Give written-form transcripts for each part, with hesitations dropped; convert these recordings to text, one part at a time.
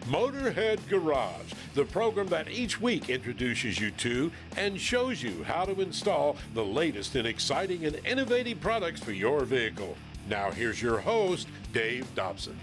Motorhead Garage, the program that each week introduces you to and shows you how to install the latest in exciting and innovative products for your vehicle. Now here's your host, Dave Dobson.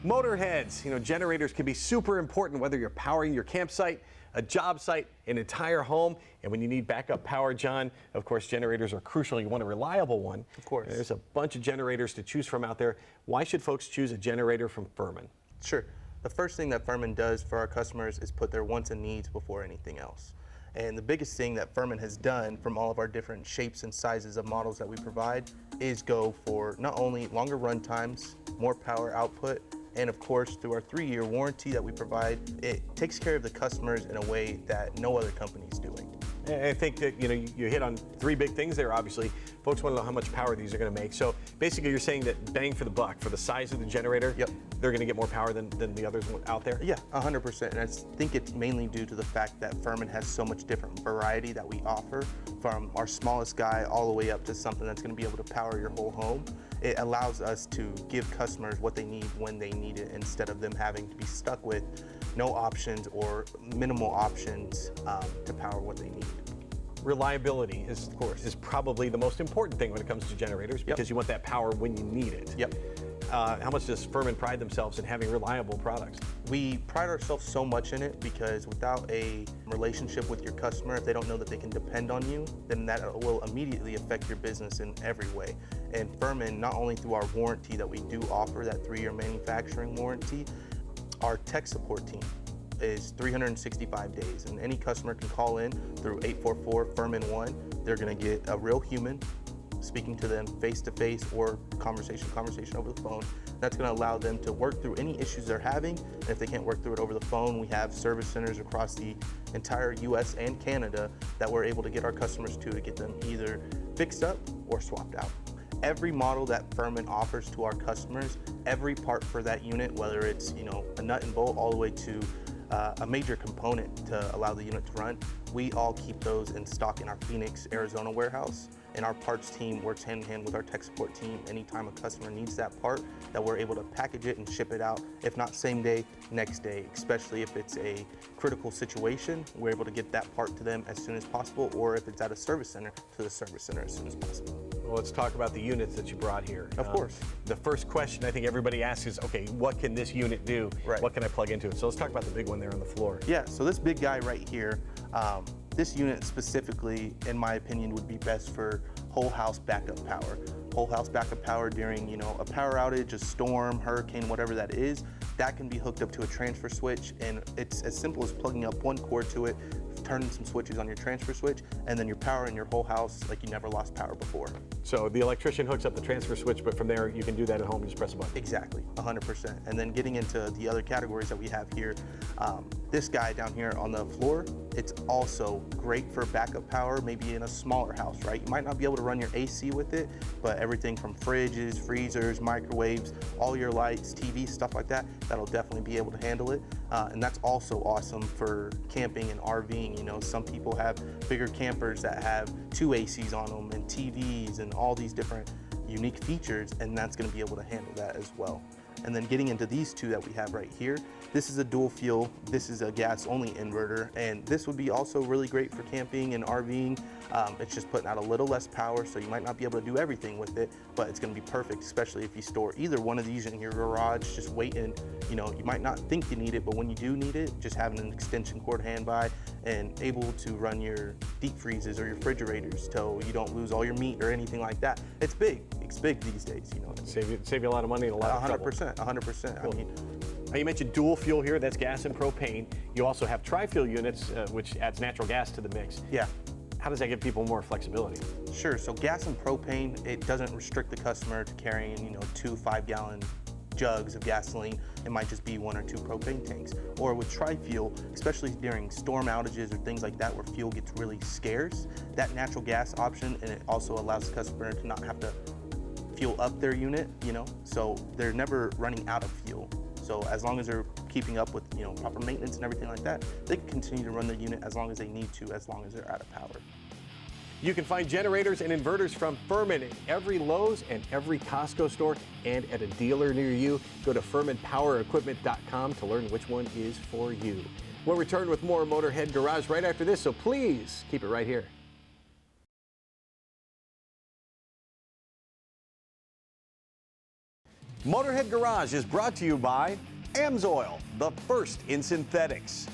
Motorheads, generators can be super important whether you're powering your campsite, a job site, an entire home. And when you need backup power, John, of course, generators are crucial. You want a reliable one. Of course. There's a bunch of generators to choose from out there. Why should folks choose a generator from Furman? Sure. The first thing that Furman does for our customers is put their wants and needs before anything else. And the biggest thing that Furman has done from all of our different shapes and sizes of models that we provide is go for not only longer run times, more power output, and of course, through our 3-year warranty that we provide, it takes care of the customers in a way that no other company is doing. I think that you hit on three big things there. Obviously, folks want to know how much power these are going to make. So basically, you're saying that bang for the buck for the size of the generator. Yep. They're going to get more power than the others out there. Yeah, 100%. And I think it's mainly due to the fact that Furman has so much different variety that we offer, from our smallest guy all the way up to something that's going to be able to power your whole home. It allows us to give customers what they need when they need it, instead of them having to be stuck with no options or minimal options to power what they need. Reliability is probably the most important thing when it comes to generators, because you want that power when you need it. Yep. How much does Furman pride themselves in having reliable products? We pride ourselves so much in it because without a relationship with your customer, if they don't know that they can depend on you, then that will immediately affect your business in every way. And Furman, not only through our warranty that we do offer, that 3-year manufacturing warranty, our tech support team is 365 days, and any customer can call in through 844-FURMAN-1. They're going to get a real human speaking to them face-to-face or conversation over the phone. That's going to allow them to work through any issues they're having, and if they can't work through it over the phone, we have service centers across the entire US and Canada that we're able to get our customers to get them either fixed up or swapped out. Every model that Furman offers to our customers, every part for that unit, whether it's a nut and bolt all the way to a major component to allow the unit to run, we all keep those in stock in our Phoenix, Arizona warehouse. And our parts team works hand in hand with our tech support team anytime a customer needs that part, that we're able to package it and ship it out, if not same day, next day, especially if it's a critical situation. We're able to get that part to them as soon as possible, or if it's at a service center, to the service center as soon as possible. Well, let's talk about the units that you brought here. Of course. The first question I think everybody asks is, okay, what can this unit do? Right. What can I plug into it? So let's talk about the big one there on the floor. Yeah, so this big guy right here, this unit specifically, in my opinion, would be best for whole house backup power. Whole house backup power during, a power outage, a storm, hurricane, whatever that is, that can be hooked up to a transfer switch, and it's as simple as plugging up one cord to it, turning some switches on your transfer switch, and then you're powering your whole house like you never lost power before. So the electrician hooks up the transfer switch, but from there you can do that at home, you just press a button. Exactly, 100%. And then getting into the other categories that we have here, this guy down here on the floor, it's also great for backup power, maybe in a smaller house, right? You might not be able to run your AC with it, but everything from fridges, freezers, microwaves, all your lights, TV, stuff like that, that'll definitely be able to handle it. And that's also awesome for camping and RVing. Some people have bigger campers that have 2 ACs on them and TVs and all these different unique features, and that's going to be able to handle that as well. And then getting into these two that we have right here, this is a dual fuel, this is a gas only inverter, and this would be also really great for camping and RVing. It's just putting out a little less power, so you might not be able to do everything with it, but it's going to be perfect, especially if you store either one of these in your garage, just waiting. You might not think you need it, but when you do need it, just having an extension cord hand-by and able to run your deep freezes or your refrigerators so you don't lose all your meat or anything like that. It's big these days. Save you a lot of money and a lot of trouble. 100%. Cool. I mean, you mentioned dual fuel here, that's gas and propane. You also have tri-fuel units, which adds natural gas to the mix. yeah. How does that give people more flexibility? Sure, so gas and propane, it doesn't restrict the customer to carrying, 2 5-gallon jugs of gasoline. It might just be 1 or 2 propane tanks. Or with tri-fuel, especially during storm outages or things like that where fuel gets really scarce, that natural gas option, and it also allows the customer to not have to fuel up their unit, so they're never running out of fuel. So as long as they're keeping up with proper maintenance and everything like that, they can continue to run their unit as long as they need to, as long as they're out of power. You can find generators and inverters from Furman in every Lowe's and every Costco store and at a dealer near you. Go to FurmanPowerEquipment.com to learn which one is for you. We'll return with more Motorhead Garage right after this, so please keep it right here. Motorhead Garage is brought to you by AMSOIL, the first in synthetics,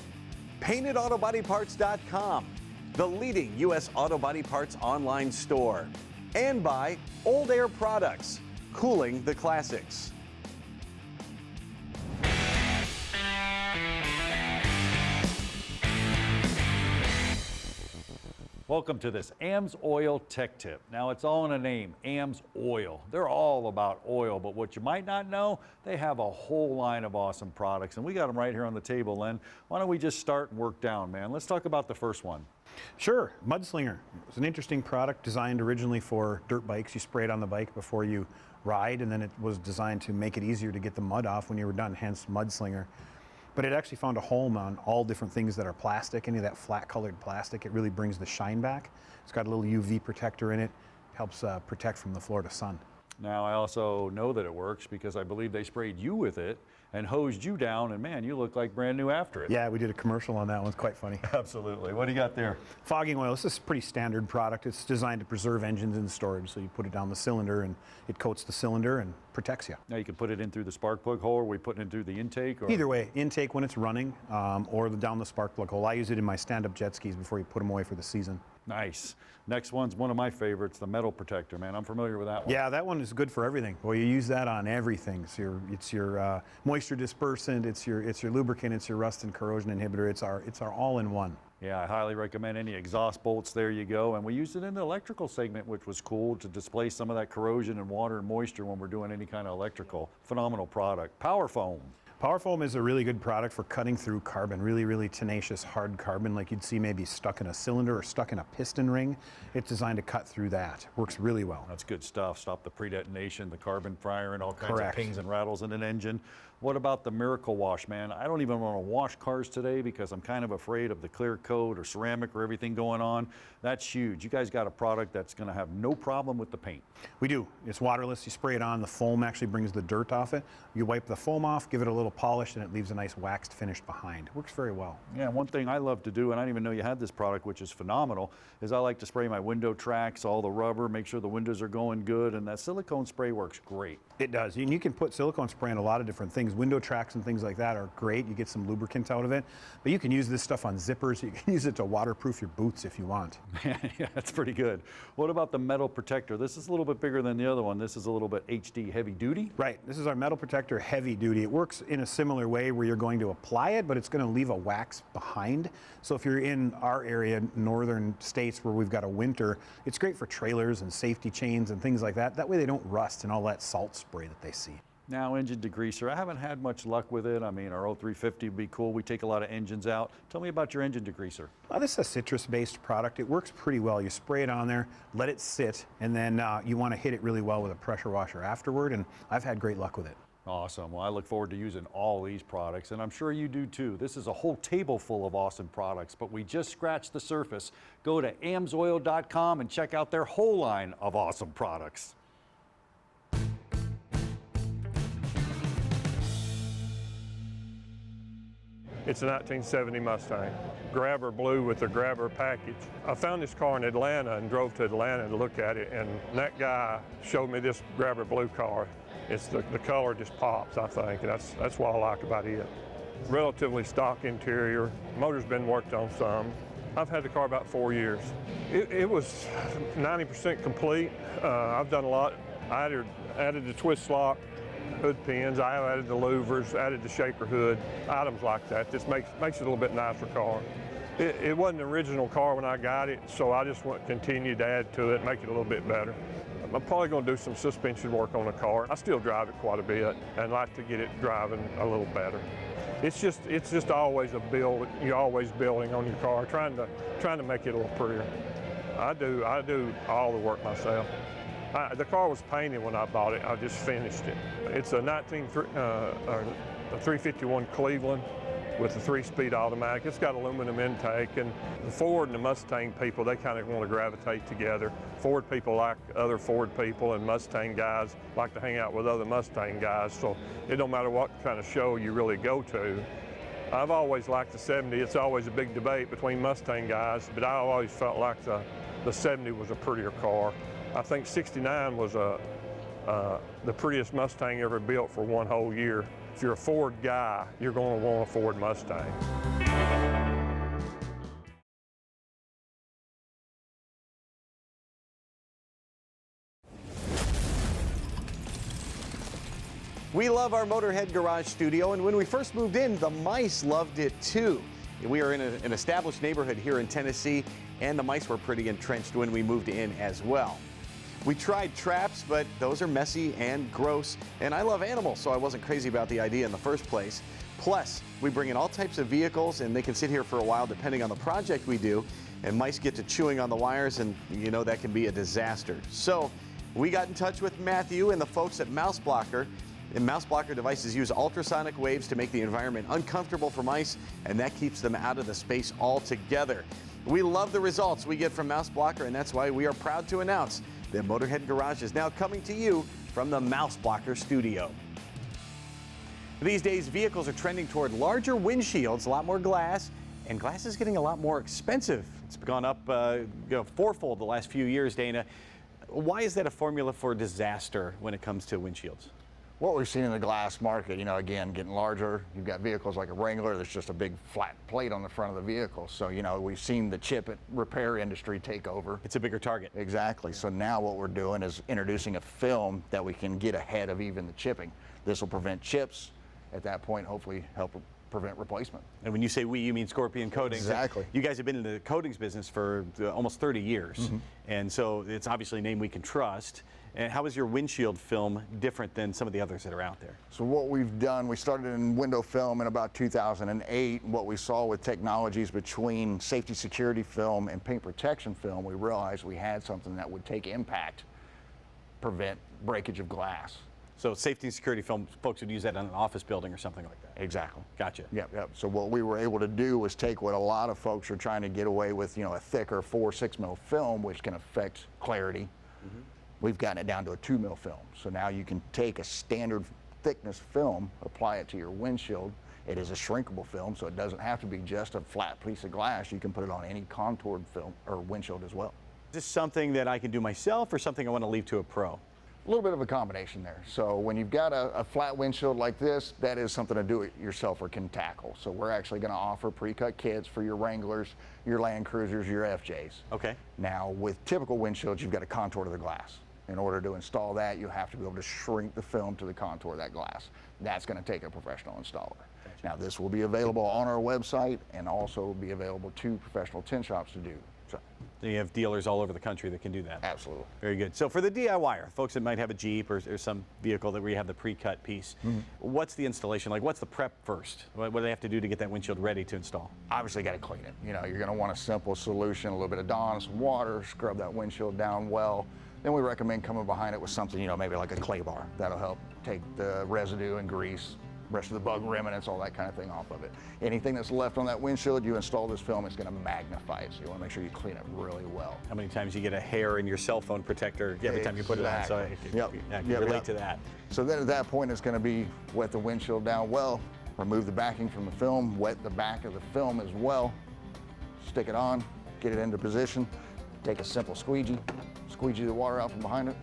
PaintedAutoBodyParts.com, the leading U.S. auto body parts online store, and by Old Air Products, cooling the classics. Welcome to this AMSOIL Tech Tip. Now, it's all in a name, AMSOIL. They're all about oil, but what you might not know, they have a whole line of awesome products, and we got them right here on the table, Len. Why don't we just start and work down, man? Let's talk about the first one. Sure, Mudslinger. It's an interesting product designed originally for dirt bikes. You spray it on the bike before you ride, and then it was designed to make it easier to get the mud off when you were done, hence Mudslinger. But it actually found a home on all different things that are plastic, any of that flat colored plastic. It really brings the shine back. It's got a little UV protector in it, helps protect from the Florida sun. Now, I also know that it works because I believe they sprayed you with it and hosed you down, and man, you look like brand new after it. Yeah, we did a commercial on that one. It's quite funny. Absolutely. What do you got there? Fogging oil. This is a pretty standard product. It's designed to preserve engines in storage. So you put it down the cylinder and it coats the cylinder and protects you. Now, you can put it in through the spark plug hole, or we putting it through the intake? Or? Either way, intake when it's running or down the spark plug hole. I use it in my stand-up jet skis before you put them away for the season. Nice. Next one's one of my favorites, the metal protector, man. I'm familiar with that one. Yeah, that one is good for everything. Well, you use that on everything. It's your moisture dispersant, it's your lubricant, it's your rust and corrosion inhibitor. It's our all-in-one. Yeah, I highly recommend any exhaust bolts. There you go. And we used it in the electrical segment, which was cool to displace some of that corrosion and water and moisture when we're doing any kind of electrical. Phenomenal product. Power Foam. Power Foam is a really good product for cutting through carbon, really, really tenacious, hard carbon like you'd see maybe stuck in a cylinder or stuck in a piston ring. It's designed to cut through that. Works really well. That's good stuff. Stop the pre-detonation, the carbon fire, and all kinds Correct. of pings and rattles in an engine. What about the Miracle Wash, man? I don't even want to wash cars today because I'm kind of afraid of the clear coat or ceramic or everything going on. That's huge. You guys got a product that's going to have no problem with the paint. We do. It's waterless. You spray it on. The foam actually brings the dirt off it. You wipe the foam off, give it a little polish, and it leaves a nice waxed finish behind. Works very well. Yeah, one thing I love to do, and I didn't even know you had this product, which is phenomenal, is I like to spray my window tracks, all the rubber, make sure the windows are going good, and that silicone spray works great. It does. And you can put silicone spray on a lot of different things. Window tracks and things like that are great. You get some lubricant out of it. But you can use this stuff on zippers. You can use it to waterproof your boots if you want. Yeah, that's pretty good. What about the metal protector? This is a little bit bigger than the other one. This is a little bit HD heavy duty. Right. This is our metal protector heavy duty. It works in a similar way where you're going to apply it, but it's going to leave a wax behind. So if you're in our area, northern states where we've got a winter, it's great for trailers and safety chains and things like that. That way they don't rust and all that salt spray that they see. Now, engine degreaser, I haven't had much luck with it. I mean, our 0350 would be cool. We take a lot of engines out. Tell me about your engine degreaser. Well, this is a citrus-based product. It works pretty well. You spray it on there, let it sit, and then you want to hit it really well with a pressure washer afterward, and I've had great luck with it. Awesome. Well, I look forward to using all these products, and I'm sure you do too. This is a whole table full of awesome products, but we just scratched the surface. Go to amsoil.com and check out their whole line of awesome products. It's a 1970 Mustang, Grabber blue with the Grabber package. I found this car in Atlanta and drove to Atlanta to look at it, and that guy showed me this Grabber blue car. It's the color just pops, I think, and that's what I like about it. Relatively stock interior, motor's been worked on some. I've had the car about 4 years. It was 90% complete. I've done a lot. I added the twist lock, hood pins, I have added the louvers, added the shaker hood, items like that. This makes it a little bit nicer car. It wasn't an original car when I got it, so I just want to continue to add to it, make it a little bit better. I'm probably going to do some suspension work on the car. I still drive it quite a bit and like to get it driving a little better. It's just always a build. You're always building on your car, trying to make it a little prettier. I do all the work myself. The car was painted when I bought it. I just finished it. It's a 351 Cleveland, with the 3-speed automatic. It's got aluminum intake, and the Ford and the Mustang people, they kind of want to gravitate together. Ford people like other Ford people, and Mustang guys like to hang out with other Mustang guys, so it don't matter what kind of show you really go to. I've always liked the 70. It's always a big debate between Mustang guys, but I always felt like the 70 was a prettier car. I think 69 was the prettiest Mustang ever built for one whole year. If you're a Ford guy, you're going to want a Ford Mustang. We love our Motorhead Garage studio, and when we first moved in, the mice loved it too. We are in an established neighborhood here in Tennessee, and the mice were pretty entrenched when we moved in as well. We tried traps, but those are messy and gross, and I love animals, so I wasn't crazy about the idea in the first place. Plus, we bring in all types of vehicles, and they can sit here for a while depending on the project we do, and mice get to chewing on the wires, and you know that can be a disaster. So we got in touch with Matthew and the folks at Mouse Blocker. And Mouse Blocker devices use ultrasonic waves to make the environment uncomfortable for mice, and that keeps them out of the space altogether. We love the results we get from Mouse Blocker, and that's why we are proud to announce that Motorhead Garage is now coming to you from the Mouse Blocker studio. These days, vehicles are trending toward larger windshields, a lot more glass, and glass is getting a lot more expensive. It's gone up fourfold the last few years, Dana. Why is that a formula for disaster when it comes to windshields? What we've seen in the glass market, you know, again, getting larger. You've got vehicles like a Wrangler, there's just a big flat plate on the front of the vehicle. So, you know, we've seen the chip repair industry take over. It's a bigger target. Exactly. So now what we're doing is introducing a film that we can get ahead of even the chipping. This will prevent chips. At that point, hopefully help prevent replacement. And when you say we, you mean Scorpion Coatings. Exactly. You guys have been in the coatings business for almost 30 years. And so it's obviously a name we can trust. And how is your windshield film different than some of the others that are out there? So what we've done, we started in window film in about 2008. What we saw with technologies between safety security film and paint protection film, we realized we had something that would take impact, prevent breakage of glass. So safety and security film, folks would use that on an office building or something like that. Exactly. Gotcha. Yep. So what we were able to do was take what a lot of folks are trying to get away with, you know, a thicker 4-6 mil film, which can affect clarity. We've gotten it down to a 2 mil film. So now you can take a standard thickness film, apply it to your windshield. It is a shrinkable film, so it doesn't have to be just a flat piece of glass. You can put it on any contoured film or windshield as well. Is this something that I can do myself or something I want to leave to a pro? A little bit of a combination there. So when you've got a flat windshield like this, that is something a do-it-yourselfer can tackle. So we're actually going to offer pre-cut kits for your Wranglers, your Land Cruisers, your FJs. Okay. Now with typical windshields, you've got to contour to the glass. In order to install that, you have to be able to shrink the film to the contour of that glass. That's going to take a professional installer. Gotcha. Now this will be available on our website and also be available to professional tint shops to do. So you have dealers all over the country that can do that. Absolutely. Very good. So for the DIYer, folks that might have a Jeep or some vehicle that where you have the pre-cut piece, what's the installation like? What's the prep first? What do they have to do to get that windshield ready to install? Obviously got to clean it. You know, you're going to want a simple solution, a little bit of Dawn, some water, scrub that windshield down well. Then we recommend coming behind it with something, you know, maybe like a clay bar. That'll help take the residue and grease, rest of the bug remnants, all that kind of thing off of it. Anything that's left on that windshield, you install this film, it's going to magnify it. So you want to make sure you clean it really well. How many times you get a hair in your cell phone protector every time you put it on? So I can relate to that. So then at that point, it's going to be wet the windshield down well, remove the backing from the film, wet the back of the film as well, stick it on, get it into position, take a simple squeegee the water out from behind it,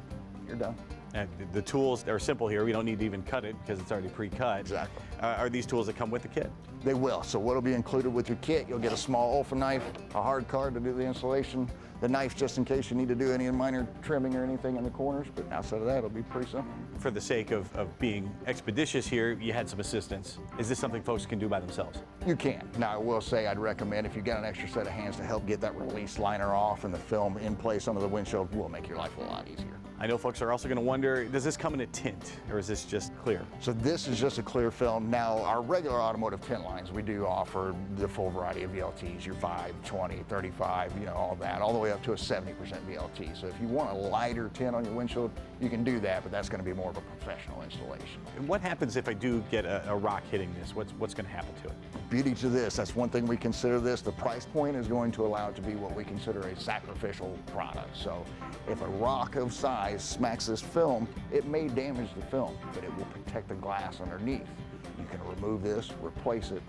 you're done. And the tools are simple here. We don't need to even cut it because it's already pre-cut. Exactly. Are these tools that come with the kit? They will. So what'll be included with your kit, you'll get a small Olfa knife, a hard card to do the installation, the knife just in case you need to do any minor trimming or anything in the corners, but outside of that, it'll be pretty simple. For the sake of being expeditious here, you had some assistance. Is this something folks can do by themselves? You can. Now, I will say I'd recommend if you've got an extra set of hands to help get that release liner off and the film in place under the windshield, will make your life a lot easier. I know folks are also going to wonder, does this come in a tint or is this just clear? So this is just a clear film. Now, our regular automotive tint lines, we do offer the full variety of VLTs, your 5, 20, 35, you know, all that, all the way way up to a 70% VLT. So if you want a lighter tint on your windshield, you can do that, but that's going to be more of a professional installation. And what happens if I do get a rock hitting this? What's going to happen to it? Beauty to this, that's one thing we consider this. The price point is going to allow it to be what we consider a sacrificial product. So if a rock of size smacks this film, it may damage the film, but it will protect the glass underneath. You can remove this, replace it.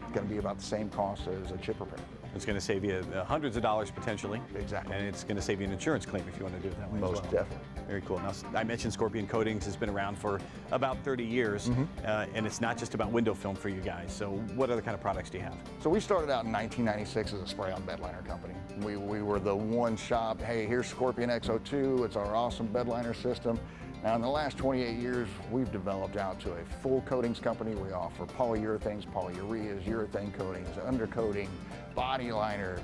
It's going to be about the same cost as a chip repair. It's going to save you hundreds of dollars potentially. Exactly. And it's going to save you an insurance claim if you want to do it that way Most as well. definitely. Very cool. Now, I mentioned Scorpion Coatings has been around for about 30 years, and it's not just about window film for you guys. So what other kind of products do you have? So we started out in 1996 as a spray-on bed liner company. We were the one shop, hey, here's Scorpion XO2, it's our awesome bed liner system. Now in the last 28 years, we've developed out to a full coatings company. We offer polyurethanes, polyureas, urethane coatings, undercoating, body liner.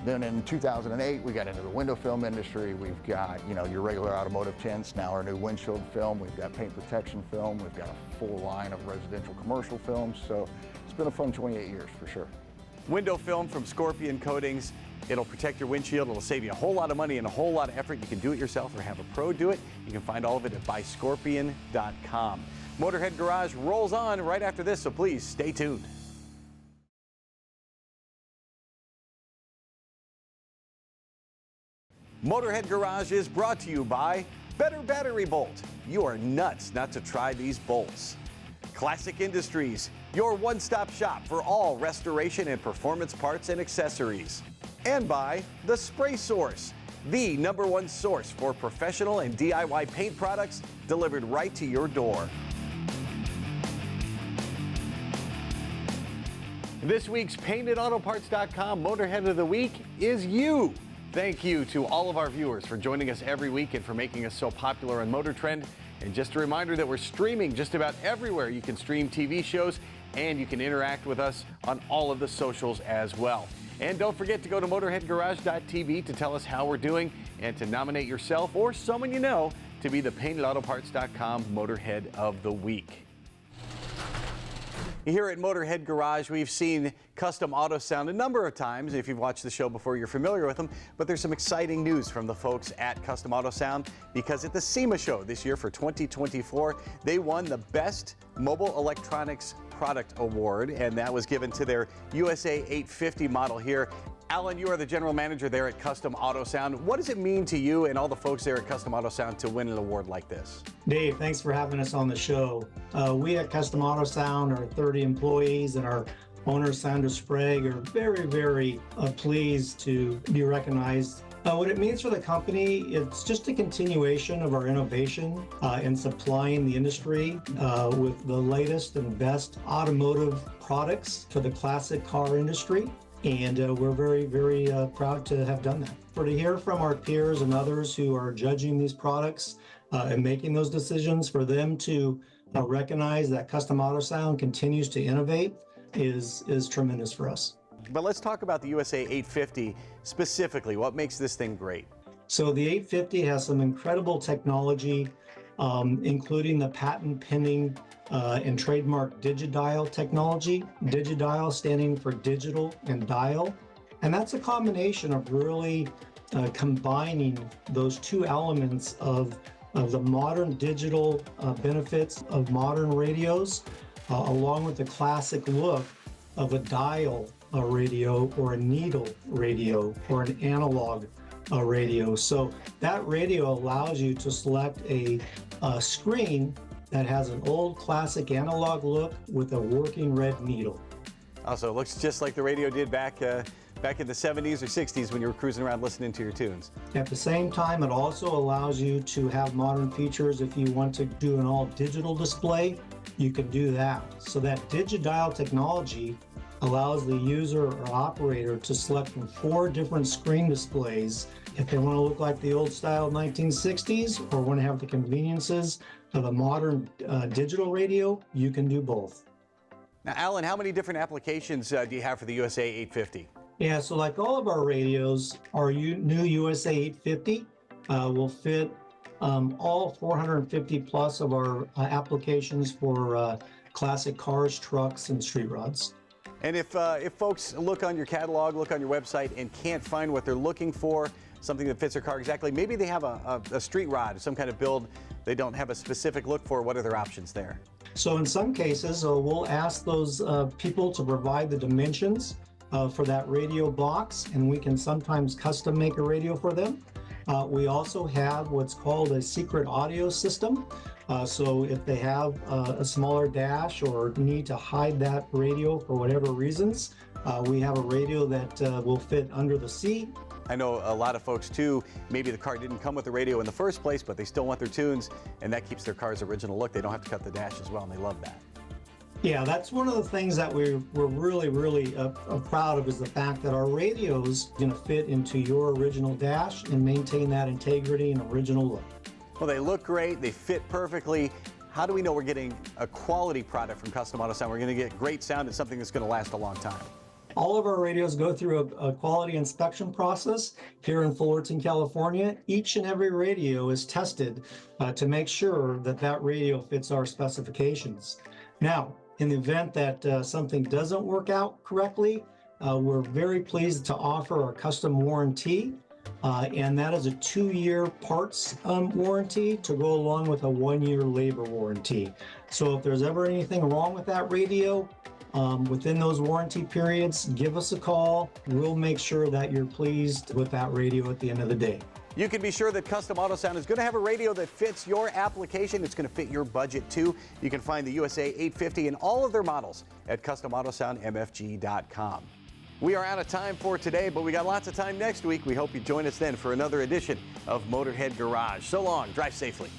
Then in 2008, we got into the window film industry. We've got, your regular automotive tints, now our new windshield film. We've got paint protection film. We've got a full line of residential commercial films. So it's been a fun 28 years for sure. Window film from Scorpion Coatings. It'll protect your windshield. It'll save you a whole lot of money and a whole lot of effort. You can do it yourself or have a pro do it. You can find all of it at buyscorpion.com. Motorhead Garage rolls on right after this, so please stay tuned. Motorhead Garage is brought to you by Better Battery Bolt. You are nuts not to try these bolts. Classic Industries, your one-stop shop for all restoration and performance parts and accessories. And by The Spray Source, the #1 source for professional and DIY paint products delivered right to your door. This week's PaintedAutoParts.com Motorhead of the Week is you. Thank you to all of our viewers for joining us every week and for making us so popular on Motor Trend. And just a reminder that we're streaming just about everywhere. You can stream TV shows and you can interact with us on all of the socials as well. And don't forget to go to MotorheadGarage.tv to tell us how we're doing and to nominate yourself or someone you know to be the PaintedAutoParts.com Motorhead of the Week. Here at Motorhead Garage, we've seen Custom Auto Sound a number of times. If you've watched the show before, you're familiar with them. But there's some exciting news from the folks at Custom Auto Sound because at the SEMA show this year for 2024, they won the Best Mobile Electronics Product Award, and that was given to their USA 850 model here. Alan, you are the general manager there at Custom Auto Sound. What does it mean to you and all the folks there at Custom Auto Sound to win an award like this? Dave, thanks for having us on the show. We at Custom Auto Sound are 30 employees, and our owner, Sandra Sprague, are very, very pleased to be recognized. What it means for the company, it's just a continuation of our innovation in supplying the industry with the latest and best automotive products for the classic car industry. And we're very, very proud to have done that. For to hear from our peers and others who are judging these products and making those decisions, for them to recognize that Custom Auto Sound continues to innovate is tremendous for us. But let's talk about the USA 850 specifically. What makes this thing great? So the 850 has some incredible technology, including the patent pending and trademark DigiDial technology. DigiDial standing for digital and dial. And that's a combination of really combining those two elements of the modern digital benefits of modern radios, along with the classic look of a dial radio or a needle radio or an analog radio. So that radio allows you to select a screen that has an old classic analog look with a working red needle. Also, it looks just like the radio did back in the 70s or 60s when you were cruising around listening to your tunes. At the same time, it also allows you to have modern features. If you want to do an all digital display, you can do that. So that DigiDial technology allows the user or operator to select from 4 different screen displays. If they want to look like the old style 1960s or want to have the conveniences of a modern digital radio, you can do both. Now, Alan, how many different applications do you have for the USA 850? Yeah, so like all of our radios, our new USA 850 will fit all 450 plus of our applications for classic cars, trucks, and street rods. And if folks look on your catalog, look on your website, and can't find what they're looking for, something that fits their car exactly. Maybe they have a street rod, some kind of build they don't have a specific look for. What are their options there? So in some cases, we'll ask those people to provide the dimensions for that radio box, and we can sometimes custom make a radio for them. We also have what's called a secret audio system. So if they have a smaller dash or need to hide that radio for whatever reasons, we have a radio that will fit under the seat. I know a lot of folks too, maybe the car didn't come with the radio in the first place, but they still want their tunes, and that keeps their car's original look. They don't have to cut the dash as well, and they love that. Yeah, that's one of the things that we're really proud of, is the fact that our radio's going to fit into your original dash and maintain that integrity and original look. Well, they look great, they fit perfectly. How do we know we're getting a quality product from Custom Auto Sound? We're going to get great sound and something that's going to last a long time. All of our radios go through a quality inspection process here in Fullerton, California. Each and every radio is tested to make sure that that radio fits our specifications. Now, in the event that something doesn't work out correctly, we're very pleased to offer our custom warranty, and that is a 2-year parts warranty to go along with a 1-year labor warranty. So if there's ever anything wrong with that radio, within those warranty periods, give us a call. We'll make sure that you're pleased with that radio at the end of the day. You can be sure that Custom Auto Sound is going to have a radio that fits your application. It's going to fit your budget too. You can find the USA 850 and all of their models at CustomAutoSoundMFG.com. We are out of time for today, but we got lots of time next week. We hope you join us then for another edition of Motorhead Garage. So long, drive safely.